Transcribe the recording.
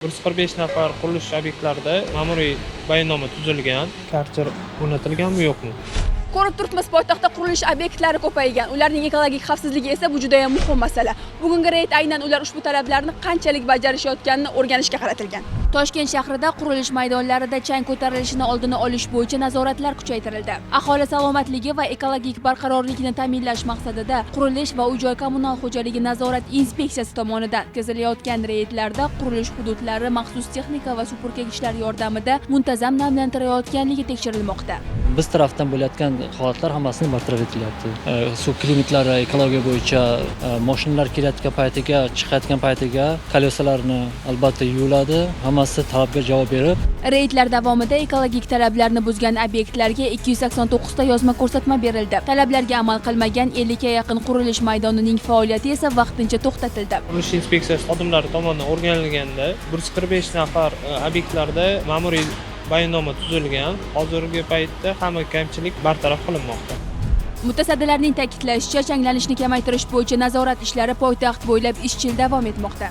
145 nafar qurilish obyektlarida ma'muriy bayonnoma tuzilgan. Karter o'rnatilganmi yo'qmi? Ko'rib turibmiz, poytaxtda qurilish obyektlari ko'paygan. Ularning ekologik xavfsizligi esa bu juda ham muhim masala. Bugungi reyd aynan ular ushbu talablarni qanchalik bajarishayotganini o'rganishga qaratilgan. Toshkent shahrida qurilish maydonlarida chang ko'tarilishini oldini olish bo'yicha nazoratlar kuchaytirildi. Aholi salomatligi va ekologik barqarorlikni ta'minlash maqsadida qurilish va uy-joy kommunal xo'jaligi nazorat inspeksiyasi tomonidan o'tkazilayotgan reydlarda qurilish hududlari maxsus texnika va supurgichlar yordamida muntazam namlantirilayotganligi tekshirilmoqda. Biz tarafdan bo'layotgan holatlar hammasini bartaraf etilyapti. Suv kliniklari ekologiya bo'yicha mashinalar kelayotgan paytiga, chiqayotgan paytiga kolesalarini albatta yuviladi. Hammasi talabga javob berib, reydlar davomida ekologik talablarni buzgan obyektlarga 289 ta yozma ko'rsatma berildi. Talablarga amal qilmagan 50 ga yaqin qurilish maydonining faoliyati esa vaqtincha to'xtatildi. Qurilish inspeksiyasi xodimlari tomonidan o'rganilganda 145 nafar obyektlarda ma'muriy bayonnoma tuzilgan. Hozirgi paytda hamma kamchilik bartaraf qilinmoqda. Mutasaddilarning ta'kidlashicha, changlanishni kamaytirish bo'yicha nazorat ishlari poytaxt bo'ylab izchil davom etmoqda.